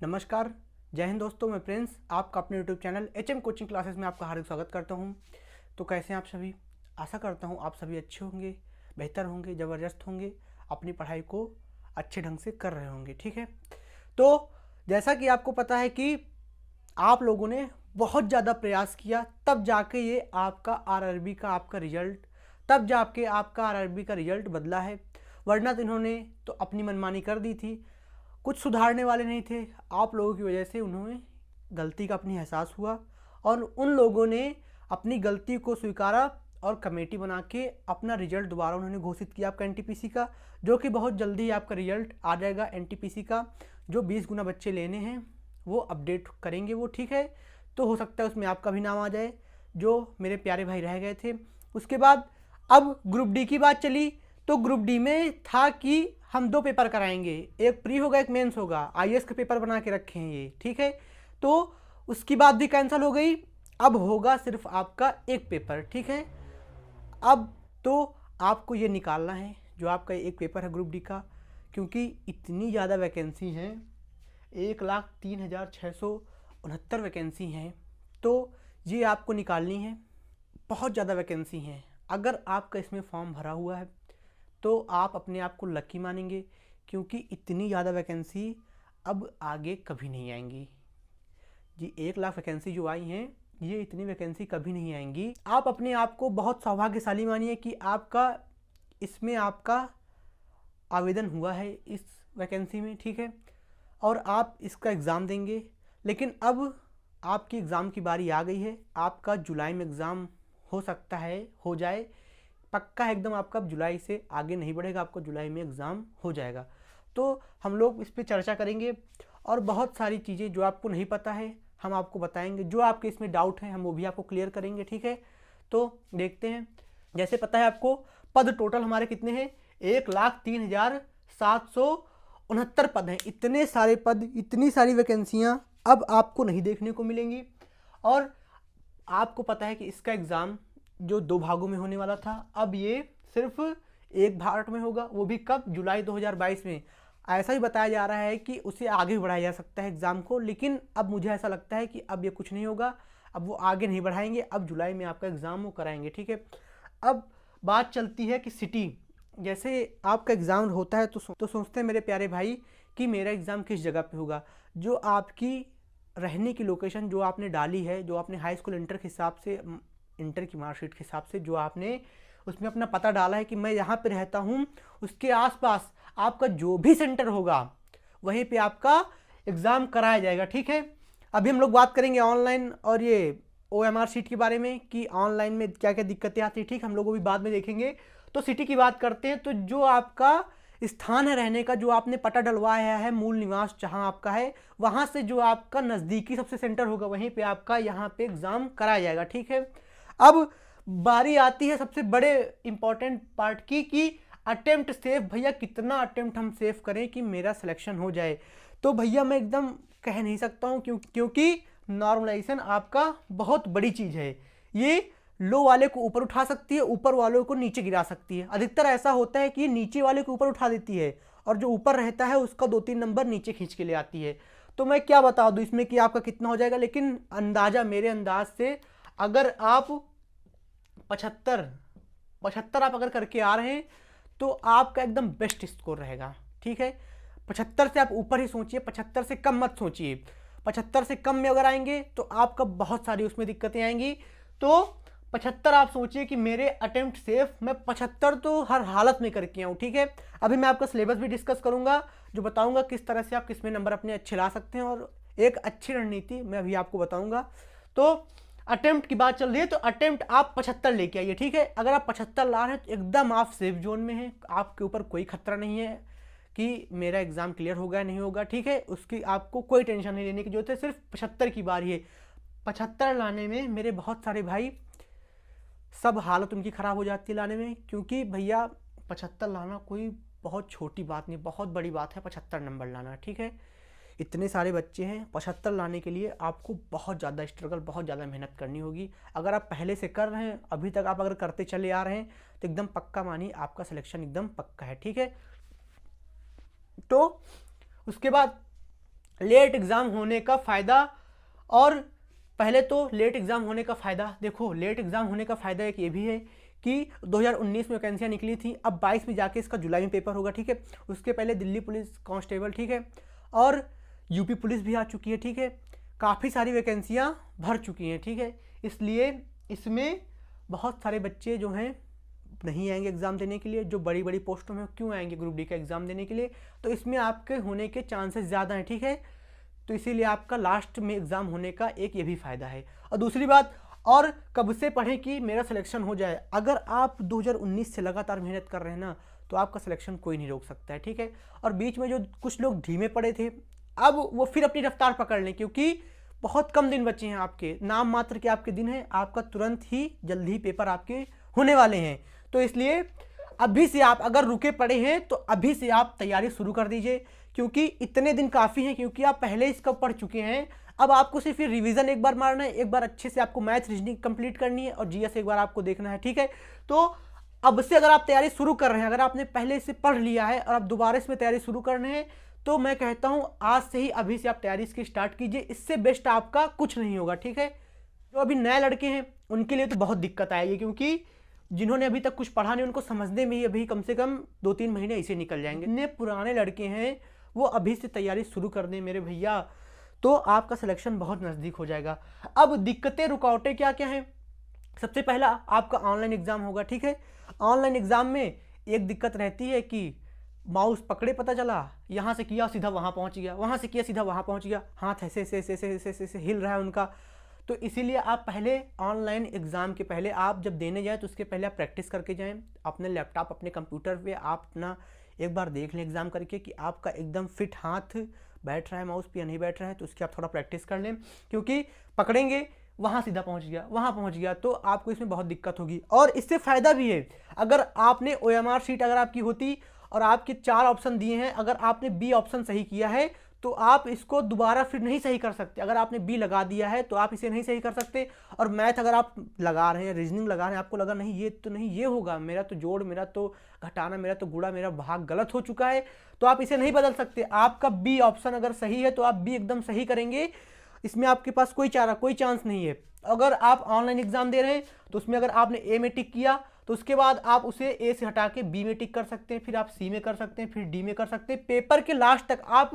नमस्कार, जय हिंद दोस्तों। मैं प्रिंस आपका अपने YouTube channel HM coaching classes में आपका हार्दिक स्वागत करता हूं। तो कैसे हैं आप सभी? आशा करता हूं आप सभी अच्छे होंगे, बेहतर होंगे, ज़बरदस्त होंगे, अपनी पढ़ाई को अच्छे ढंग से कर रहे होंगे। ठीक है, तो जैसा कि आपको पता है कि आप लोगों ने बहुत ज़्यादा प्रयास किया, तब जाके ये आपका आरआरबी का आपका रिजल्ट तब जाके आपका आरआरबी का रिजल्ट बदला है, वरना तो इन्होंने तो अपनी मनमानी कर दी थी। कुछ सुधारने वाले नहीं थे। आप लोगों की वजह से उन्हें गलती का अपनी एहसास हुआ और उन लोगों ने अपनी गलती को स्वीकारा और कमेटी बना के अपना रिजल्ट दोबारा उन्होंने घोषित किया आपका एनटीपीसी का, जो कि बहुत जल्दी आपका रिजल्ट आ जाएगा एनटीपीसी का। जो 20 गुना बच्चे लेने हैं वो अपडेट करेंगे वो, ठीक है। तो हो सकता है उसमें आपका भी नाम आ जाए, जो मेरे प्यारे भाई रह गए थे। उसके बाद अब ग्रुप डी की बात चली, तो ग्रुप डी में था कि हम 2 पेपर कराएंगे, एक प्री होगा एक मेंस होगा। आईएएस का पेपर बना के रखे हैं ये, ठीक है। तो उसकी बात भी कैंसिल हो गई, अब होगा सिर्फ आपका एक पेपर, ठीक है। अब तो आपको ये निकालना है जो आपका एक पेपर है ग्रुप डी का, क्योंकि इतनी ज़्यादा वैकेंसी हैं, 1,03,669 वैकेंसी हैं, तो ये आपको निकालनी है। बहुत ज़्यादा वैकेंसी हैं। अगर आपका इसमें फॉर्म भरा हुआ है तो आप अपने आप को लकी मानेंगे, क्योंकि इतनी ज़्यादा वैकेंसी अब आगे कभी नहीं आएंगी जी। 1,00,000 वैकेंसी जो आई हैं, ये इतनी वैकेंसी कभी नहीं आएंगी। आप अपने आप को बहुत सौभाग्यशाली मानिए कि आपका इसमें आपका आवेदन हुआ है इस वैकेंसी में, ठीक है, और आप इसका एग्ज़ाम देंगे। लेकिन अब आपकी एग्ज़ाम की बारी आ गई है। आपका जुलाई में एग्ज़ाम हो सकता है हो जाए, पक्का है एकदम। आपका जुलाई से आगे नहीं बढ़ेगा, आपको जुलाई में एग्ज़ाम हो जाएगा। तो हम लोग इस पर चर्चा करेंगे और बहुत सारी चीज़ें जो आपको नहीं पता है हम आपको बताएंगे। जो आपके इसमें डाउट है हम वो भी आपको क्लियर करेंगे, ठीक है। तो देखते हैं, जैसे पता है आपको पद टोटल हमारे कितने हैं, 1,03,769 पद हैं। इतने सारे पद, इतनी सारी वैकेंसियाँ अब आपको नहीं देखने को मिलेंगी। और आपको पता है कि इसका एग्ज़ाम जो 2 भागों में होने वाला था, अब ये सिर्फ एक भाग में होगा, वो भी कब, जुलाई 2022 में। ऐसा ही बताया जा रहा है कि उसे आगे भी बढ़ाया जा सकता है एग्ज़ाम को, लेकिन अब मुझे ऐसा लगता है कि अब ये कुछ नहीं होगा, अब वो आगे नहीं बढ़ाएंगे, अब जुलाई में आपका एग्ज़ाम वो कराएंगे, ठीक है। अब बात चलती है कि सिटी, जैसे आपका एग्ज़ाम होता है तो सोचते हैं मेरे प्यारे भाई कि मेरा एग्ज़ाम किस जगह पे होगा। जो आपकी रहने की लोकेशन जो आपने डाली है, जो आपने हाई स्कूल इंटर के हिसाब से, इंटर की मार्कशीट के हिसाब से जो आपने उसमें अपना पता डाला है कि मैं यहाँ पे रहता हूँ, उसके आसपास आपका जो भी सेंटर होगा वहीं पे आपका एग्ज़ाम कराया जाएगा, ठीक है। अभी हम लोग बात करेंगे ऑनलाइन और ये OMR शीट के बारे में कि ऑनलाइन में क्या क्या दिक्कतें आती हैं, ठीक, हम लोग वो भी बाद में देखेंगे। तो सिटी की बात करते हैं, तो जो आपका स्थान है रहने का, जो आपने पता डलवाया है, मूल निवास जहां आपका है, वहां से जो आपका नज़दीकी सबसे सेंटर होगा वहीं पे आपका यहाँ पे एग्ज़ाम कराया जाएगा, ठीक है। अब बारी आती है सबसे बड़े इंपॉर्टेंट पार्ट की कि अटेम्प्ट सेफ। भैया कितना अटेम्प्ट हम सेफ करें कि मेरा सिलेक्शन हो जाए? तो भैया मैं एकदम कह नहीं सकता हूँ, क्योंकि नॉर्मलाइजेशन आपका बहुत बड़ी चीज़ है। ये लो वाले को ऊपर उठा सकती है, ऊपर वालों को नीचे गिरा सकती है। अधिकतर ऐसा होता है कि ये नीचे वाले को ऊपर उठा देती है और जो ऊपर रहता है उसका 2-3 नंबर नीचे खींच के ले आती है। तो मैं क्या बता दूं इसमें कि आपका कितना हो जाएगा, लेकिन अंदाजा, मेरे अंदाज से अगर आप 75 आप अगर करके आ रहे हैं तो आपका एकदम बेस्ट स्कोर रहेगा, ठीक है। 75 से आप ऊपर ही सोचिए, 75 से कम मत सोचिए। 75 से कम में अगर आएंगे तो आपका बहुत सारी उसमें दिक्कतें आएंगी। तो 75 आप सोचिए कि मेरे अटेम्प्ट सेफ, मैं 75 तो हर हालत में करके आऊँ, ठीक है। अभी मैं आपका सिलेबस भी डिस्कस करूंगा, जो बताऊंगा किस तरह से आप किसमें नंबर अपने अच्छे ला सकते हैं, और एक अच्छी रणनीति मैं अभी आपको बताऊंगा। तो अटेम्प्ट की बात चल रही है, तो अटेम्प्ट आप 75 लेके आइए, ठीक है। अगर आप 75 ला रहे हैं तो एकदम आप सेफ जोन में हैं, आपके ऊपर कोई खतरा नहीं है कि मेरा एग्जाम क्लियर होगा नहीं होगा, ठीक है। उसकी आपको कोई टेंशन नहीं लेने की जरूरत है, सिर्फ 75 की बारी है। 75 लाने में मेरे बहुत सारे भाई सब हालत उनकी ख़राब हो जाती है लाने में, क्योंकि भैया 75 लाना कोई बहुत छोटी बात नहीं, बहुत बड़ी बात है 75 नंबर लाना, ठीक है। इतने सारे बच्चे हैं, 75 लाने के लिए आपको बहुत ज़्यादा स्ट्रगल, बहुत ज़्यादा मेहनत करनी होगी। अगर आप पहले से कर रहे हैं, अभी तक आप अगर करते चले आ रहे हैं, तो एकदम पक्का मानिए आपका सिलेक्शन एकदम पक्का है, ठीक है। तो उसके बाद लेट एग्ज़ाम होने का फ़ायदा। और पहले तो लेट एग्ज़ाम होने का फ़ायदा देखो, लेट एग्ज़ाम होने का फ़ायदा एक ये भी है कि 2019 में वैकेंसियाँ निकली थी, अब 22 में जाके इसका जुलाई में पेपर होगा, ठीक है। उसके पहले दिल्ली पुलिस कांस्टेबल, ठीक है, और यूपी पुलिस भी आ चुकी है, ठीक है। काफ़ी सारी वैकेंसियाँ भर चुकी हैं, ठीक है। इसलिए इसमें बहुत सारे बच्चे जो हैं नहीं आएंगे एग्ज़ाम देने के लिए, जो बड़ी बड़ी पोस्टों में क्यों आएंगे ग्रुप डी का एग्ज़ाम देने के लिए, तो इसमें आपके होने के चांसेस ज़्यादा हैं, ठीक है। तो इसीलिए आपका लास्ट में एग्ज़ाम होने का एक ये भी फ़ायदा है। और दूसरी बात, और कब से पढ़ें कि मेरा सिलेक्शन हो जाए। अगर आप 2019 से लगातार मेहनत कर रहे हैं ना, तो आपका सिलेक्शन कोई नहीं रोक सकता है, ठीक है। और बीच में जो कुछ लोग धीमे पड़े थे, अब वो फिर अपनी रफ्तार पकड़ लें, क्योंकि बहुत कम दिन बचे हैं आपके, नाम मात्र के आपके दिन हैं, आपका तुरंत ही जल्दी ही पेपर आपके होने वाले हैं। तो इसलिए अभी से आप अगर रुके पड़े हैं तो अभी से आप तैयारी शुरू कर दीजिए, क्योंकि इतने दिन काफ़ी हैं, क्योंकि आप पहले इसका पढ़ चुके हैं। अब आपको सिर्फ रिवीजन एक बार मारना है, एक बार अच्छे से आपको मैथ रीजनिंग कंप्लीट करनी है और जीएस एक बार आपको देखना है, ठीक है। तो अब से अगर आप तैयारी शुरू कर रहे हैं, अगर आपने पहले से पढ़ लिया है और आप दोबारा इसमें तैयारी शुरू करने हैं, तो मैं कहता हूँ आज से ही अभी से आप तैयारी इसकी स्टार्ट कीजिए। इससे बेस्ट आपका कुछ नहीं होगा, ठीक है। जो अभी नए लड़के हैं उनके लिए तो बहुत दिक्कत आएगी, क्योंकि जिन्होंने अभी तक कुछ पढ़ा नहीं उनको समझने में ही अभी कम से कम 2-3 महीने ऐसे निकल जाएंगे। जितने पुराने लड़के हैं वो अभी से तैयारी शुरू कर दें मेरे भैया, तो आपका सिलेक्शन बहुत नज़दीक हो जाएगा। अब दिक्कतें रुकावटें क्या क्या हैं? सबसे पहला आपका ऑनलाइन एग्ज़ाम होगा, ठीक है। ऑनलाइन एग्ज़ाम में एक दिक्कत रहती है कि माउस पकड़े पता चला, यहाँ से किया सीधा वहाँ पहुँच गया, वहाँ से किया सीधा वहाँ पहुँच गया, हाथ ऐसे ऐसे ऐसे ऐसे ऐसे ऐसे हिल रहा है उनका। तो इसीलिए आप पहले ऑनलाइन एग्ज़ाम के पहले आप जब देने जाएँ तो उसके पहले आप प्रैक्टिस करके जाएँ। अपने लैपटॉप अपने कंप्यूटर पे आप अपना एक बार देख लें एग्ज़ाम करके कि आपका एकदम फिट हाथ बैठ रहा है माउस पे या नहीं बैठ रहा है, तो उसकी आप थोड़ा प्रैक्टिस कर लें, क्योंकि पकड़ेंगे वहाँ सीधा पहुँच गया, वहाँ पहुँच गया, तो आपको इसमें बहुत दिक्कत होगी। और इससे फ़ायदा भी है, अगर आपने OMR शीट अगर आपकी होती और आपके 4 ऑप्शन दिए हैं, अगर आपने बी ऑप्शन सही किया है तो आप इसको दोबारा फिर नहीं सही कर सकते। अगर आपने बी लगा दिया है तो आप इसे नहीं सही कर सकते। और मैथ अगर आप लगा रहे हैं, रीजनिंग लगा रहे हैं, आपको लगा नहीं ये तो नहीं ये होगा, मेरा तो जोड़, मेरा तो घटाना, मेरा तो गुणा, मेरा भाग गलत हो चुका है, तो आप इसे नहीं बदल सकते। आपका बी ऑप्शन अगर सही है तो आप बी एकदम सही करेंगे, इसमें आपके पास कोई चारा, कोई चांस नहीं है। अगर आप ऑनलाइन एग्जाम दे रहे हैं तो उसमें अगर आपने ए में टिक किया तो उसके बाद आप उसे ए से हटा के बी में टिक कर सकते हैं, फिर आप सी में कर सकते हैं, फिर डी में कर सकते हैं। पेपर के लास्ट तक आप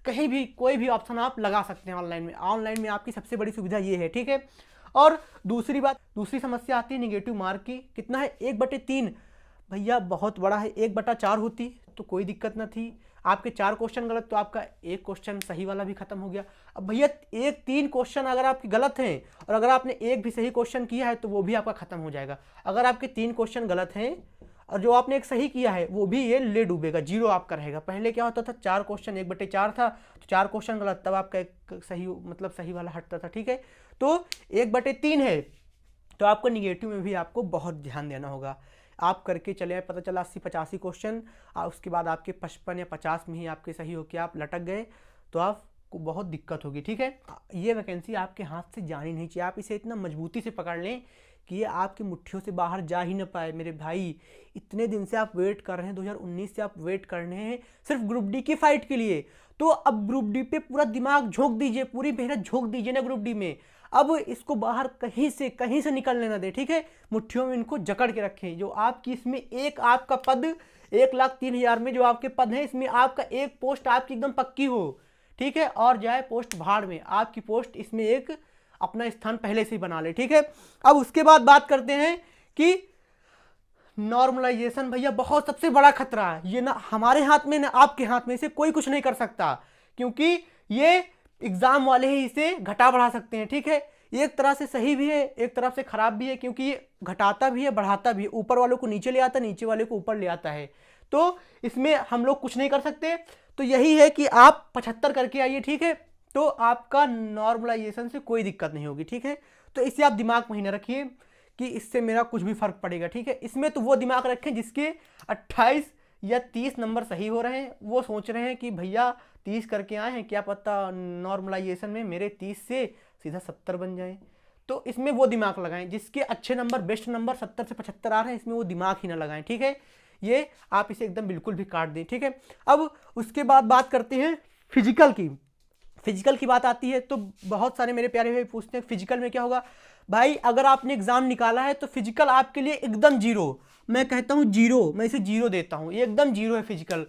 कहीं भी कोई भी ऑप्शन आप लगा सकते हैं ऑनलाइन में। ऑनलाइन में आपकी सबसे बड़ी सुविधा ये है, ठीक है। और दूसरी बात, दूसरी समस्या आती है निगेटिव मार्क की। कितना है? 1/3 भैया बहुत बड़ा है। 1/4 होती तो कोई दिक्कत ना थी। आपके 4 क्वेश्चन गलत तो आपका एक क्वेश्चन सही वाला भी खत्म हो गया। अब भैया 3 क्वेश्चन अगर आपके गलत हैं और अगर आपने एक भी सही क्वेश्चन किया है तो वो भी आपका खत्म हो जाएगा। अगर आपके 3 क्वेश्चन गलत हैं और जो आपने एक सही किया है वो भी ये ले डूबेगा, 0 आपका रहेगा। पहले क्या होता था, 4 क्वेश्चन 1/4 था तो 4 क्वेश्चन गलत, तब आपका एक सही मतलब सही वाला हटता था, ठीक है। तो 1/3 है तो आपको निगेटिव में भी आपको बहुत ध्यान देना होगा। आप करके चले आए, पता चला 80-85 क्वेश्चन, उसके बाद आपके 55 या 50 में ही आपके सही होकर आप लटक गए तो आपको बहुत दिक्कत होगी, ठीक है। ये वैकेंसी आपके हाथ से जानी नहीं चाहिए। आप इसे इतना मजबूती से पकड़ लें कि ये आपकी मुट्ठियों से बाहर जा ही ना पाए। मेरे भाई इतने दिन से आप वेट कर रहे हैं, 2019 से आप वेट कर रहे हैं सिर्फ ग्रुप डी की फाइट के लिए, तो अब ग्रुप डी पे पूरा दिमाग झोंक दीजिए, पूरी मेहनत झोंक दीजिए ना ग्रुप डी में। अब इसको बाहर कहीं से निकलने ना दे, ठीक है। मुट्ठियों में इनको जकड़ के रखें। जो आपकी इसमें एक आपका पद 1,03,000 में जो आपके पद हैं, इसमें आपका एक पोस्ट आपकी एकदम पक्की हो, ठीक है। और जाए पोस्ट भाड़ में, आपकी पोस्ट इसमें एक अपना स्थान पहले से ही बना ले, ठीक है। अब उसके बाद बात करते हैं कि नॉर्मलाइजेशन भैया बहुत सबसे बड़ा खतरा है। ये ना हमारे हाथ में ना आपके हाथ में, से कोई कुछ नहीं कर सकता, क्योंकि ये एग्जाम वाले ही इसे घटा बढ़ा सकते हैं, ठीक है। एक तरह से सही भी है, एक तरफ से खराब भी है, क्योंकि ये घटाता भी है बढ़ाता भी है, ऊपर वालों को नीचे ले आता है, नीचे वाले को ऊपर ले आता है। तो इसमें हम लोग कुछ नहीं कर सकते। तो यही है कि आप 75 करके आइए, ठीक है, तो आपका नॉर्मलाइजेशन से कोई दिक्कत नहीं होगी, ठीक है। तो इसे आप दिमाग में ही ना रखिए कि इससे मेरा कुछ भी फर्क पड़ेगा, ठीक है। इसमें तो वो दिमाग रखें जिसके 28 या 30 नंबर सही हो रहे हैं, वो सोच रहे हैं कि भैया 30 करके आए हैं, क्या पता नॉर्मलाइजेशन में मेरे 30 से सीधा 70 बन जाए। तो इसमें वो दिमाग लगाएं जिसके अच्छे नंबर, बेस्ट नंबर 70 से 75 आ रहे हैं, इसमें वो दिमाग ही ना लगाएं, ठीक है। ये आप इसे एकदम बिल्कुल भी काट दें, ठीक है। अब उसके बाद बात करते हैं फिजिकल की। फिजिकल की बात आती है तो बहुत सारे मेरे प्यारे भाई पूछते हैं फिजिकल में क्या होगा। भाई अगर आपने एग्जाम निकाला है तो फिजिकल आपके लिए एकदम जीरो, मैं कहता हूँ जीरो, मैं इसे जीरो देता हूँ, ये एकदम जीरो है फिजिकल।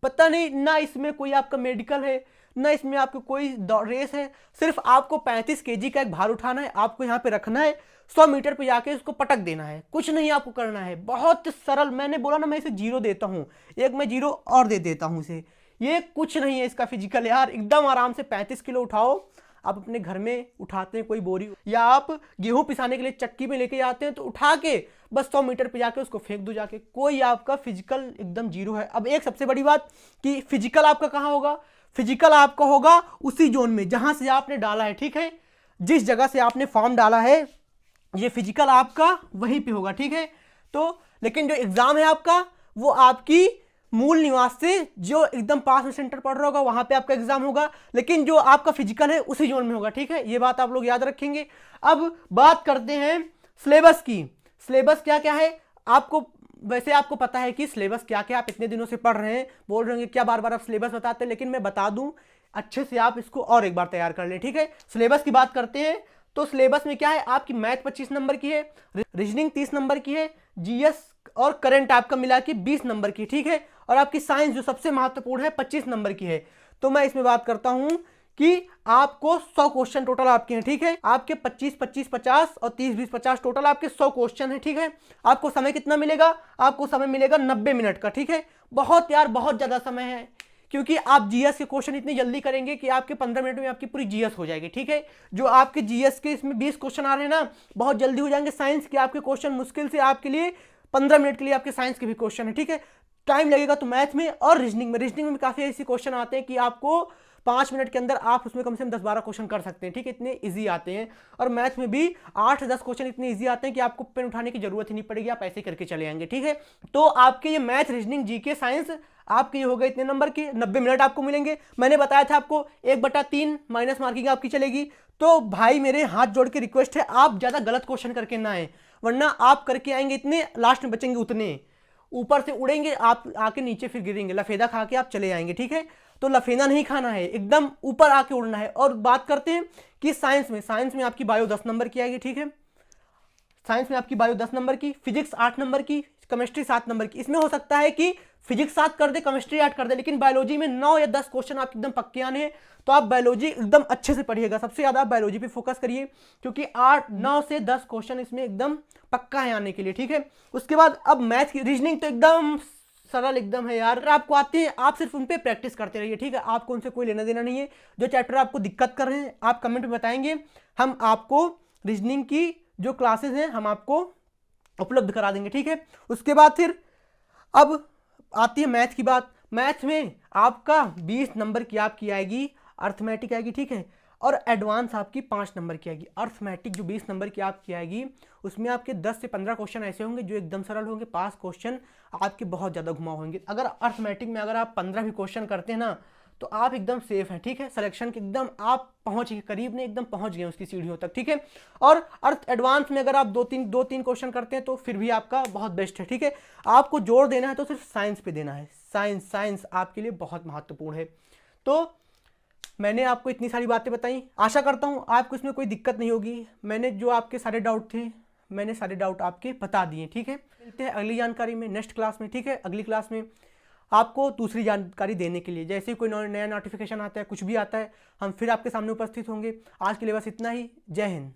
पता नहीं ना इसमें कोई आपका मेडिकल है, ना इसमें आपको कोई रेस है, सिर्फ आपको 35 केजी का एक भार उठाना है, आपको यहाँ पे रखना है, 100 मीटर पे जाके उसको पटक देना है, कुछ नहीं आपको करना है, बहुत सरल। मैंने बोला ना मैं इसे जीरो देता हूँ, एक मैं जीरो और दे देता हूँ इसे, ये कुछ नहीं है इसका फिजिकल यार। एकदम आराम से 35 किलो उठाओ, आप अपने घर में उठाते हैं कोई बोरी, या आप गेहूं पिसाने के लिए चक्की में लेके जाते हैं तो उठा के बस 100 मीटर पे जाके उसको फेंक दो जाके, कोई आपका फिजिकल एकदम जीरो है। अब एक सबसे बड़ी बात कि फिजिकल आपका कहाँ होगा, फिजिकल आपका होगा उसी जोन में जहां से आपने डाला है, ठीक है, जिस जगह से आपने फॉर्म डाला है ये फिजिकल आपका वहीं पे होगा, ठीक है। तो लेकिन जो एग्जाम है आपका वो आपकी मूल निवास से जो एकदम पास में सेंटर पड़ रहा होगा वहां पे आपका एग्जाम होगा, लेकिन जो आपका फिजिकल है उसी जोन में होगा, ठीक है, ये बात आप लोग याद रखेंगे। अब बात करते हैं सिलेबस की। सिलेबस क्या क्या है आपको, वैसे आपको पता है कि सिलेबस क्या क्या, आप इतने दिनों से पढ़ रहे हैं, बोल रहे हैं क्या बार बार आप सिलेबस बताते हैं, लेकिन मैं बता दूं अच्छे से आप इसको और एक बार तैयार कर लें, ठीक है। सिलेबस की बात करते हैं तो सिलेबस में क्या है, आपकी मैथ 25 नंबर की है, रीजनिंग 30 नंबर की है, जीएस और करंट आपका मिला के 20 नंबर की, ठीक है, और आपकी साइंस जो सबसे महत्वपूर्ण है 25 नंबर की है। तो मैं इसमें बात करता हूं कि आपको 100 क्वेश्चन टोटल आपके हैं, ठीक है, आपके 25 25 50 और 30 20 50 टोटल आपके 100 क्वेश्चन है, ठीक है। आपको समय कितना मिलेगा, आपको समय मिलेगा 90 मिनट का, ठीक है। बहुत यार बहुत ज्यादा समय है, क्योंकि आप जीएस के क्वेश्चन इतनी जल्दी करेंगे कि आपके 15 मिनट में आपकी पूरी जीएस हो जाएगी, ठीक है। जो आपके जीएस के इसमें 20 क्वेश्चन आ रहे हैं ना, बहुत जल्दी हो जाएंगे। साइंस के आपके क्वेश्चन मुश्किल से आपके लिए 15 मिनट के लिए आपके साइंस के भी क्वेश्चन है, ठीक है। टाइम लगेगा तो मैथ में और रीजनिंग में, रीजनिंग में काफी ऐसे क्वेश्चन आते हैं कि आपको 5 मिनट के अंदर आप उसमें कम से कम 10-12 क्वेश्चन कर सकते हैं, ठीक है, इतने इजी आते हैं। और मैथ में भी 8-10 क्वेश्चन इतने इजी आते हैं कि आपको पेन उठाने की जरूरत ही नहीं पड़ेगी, आप ऐसे करके चले आएंगे, ठीक है। तो आपके ये मैथ रीजनिंग जीके साइंस आपके ये हो गए इतने नंबर के, 90 मिनट आपको मिलेंगे। मैंने बताया था आपको 1/3 माइनस मार्किंग आपकी चलेगी। तो भाई मेरे हाथ जोड़ के रिक्वेस्ट है आप ज्यादा गलत क्वेश्चन करके ना आए, वरना आप करके आएंगे इतने, लास्ट में बचेंगे उतने, ऊपर से उड़ेंगे आप आके नीचे फिर गिरेंगे, लफेदा खा के आप चले आएंगे, ठीक है। तो लफेदा नहीं खाना है, एकदम ऊपर आके उड़ना है। और बात करते हैं कि साइंस में आपकी बायो 10 नंबर की आएगी, ठीक है, साइंस में आपकी बायो 10 नंबर की, फिजिक्स 8 नंबर की, केमिस्ट्री 7 नंबर की। इसमें हो सकता है कि फिजिक्स 7 कर दे, केमिस्ट्री 8 कर दे, लेकिन बायोलॉजी में 9 या 10 क्वेश्चन आपके एकदम पक्के आने हैं। तो आप बायोलॉजी एकदम अच्छे से पढ़िएगा, सबसे ज्यादा आप बायोलॉजी पे फोकस करिए, क्योंकि 9 से 10 क्वेश्चन इसमें एकदम पक्का है आने के लिए, ठीक है। उसके बाद अब मैथ की, रीजनिंग तो एकदम सरल एकदम है यार, अगर आपको आते हैं आप सिर्फ उन पे प्रैक्टिस करते रहिए, ठीक है, आपको उनसे कोई लेना देना नहीं है। जो चैप्टर आपको दिक्कत कर रहे हैं आप कमेंट में बताएंगे, हम आपको रीजनिंग की जो क्लासेस हैं हम आपको उपलब्ध करा देंगे, ठीक है। उसके बाद फिर अब आती है मैथ की बात। मैथ में आपका 20 नंबर की आपकी आएगी अर्थमेटिक आएगी, ठीक है, और एडवांस आपकी 5 नंबर की आएगी। अर्थमेटिक जो 20 नंबर की आपकी आएगी उसमें आपके 10 से 15 क्वेश्चन ऐसे होंगे जो एकदम सरल होंगे, 5 क्वेश्चन आपके बहुत ज़्यादा घुमाव होंगे। अगर अर्थमेटिक में अगर आप 15 भी क्वेश्चन करते हैं ना तो आप एकदम सेफ हैं, ठीक है, सिलेक्शन के एकदम आप पहुंच गए, करीब नहीं एकदम पहुंच गए उसकी सीढ़ियों तक, ठीक है। और अर्थ एडवांस में अगर आप दो तीन क्वेश्चन करते हैं तो फिर भी आपका बहुत बेस्ट है, ठीक है। आपको जोर देना है तो सिर्फ साइंस पे देना है, साइंस आपके लिए बहुत महत्वपूर्ण है। तो मैंने आपको इतनी सारी बातें बताई, आशा करता हूँ आपको इसमें कोई दिक्कत नहीं होगी। मैंने जो आपके सारे डाउट थे मैंने सारे डाउट आपके बता दिए, ठीक है। मिलते हैं अगली जानकारी में नेक्स्ट क्लास में, ठीक है। अगली क्लास में आपको दूसरी जानकारी देने के लिए, जैसे कोई नया नोटिफिकेशन आता है, कुछ भी आता है, हम फिर आपके सामने उपस्थित होंगे। आज के लिए बस इतना ही। जय हिंद।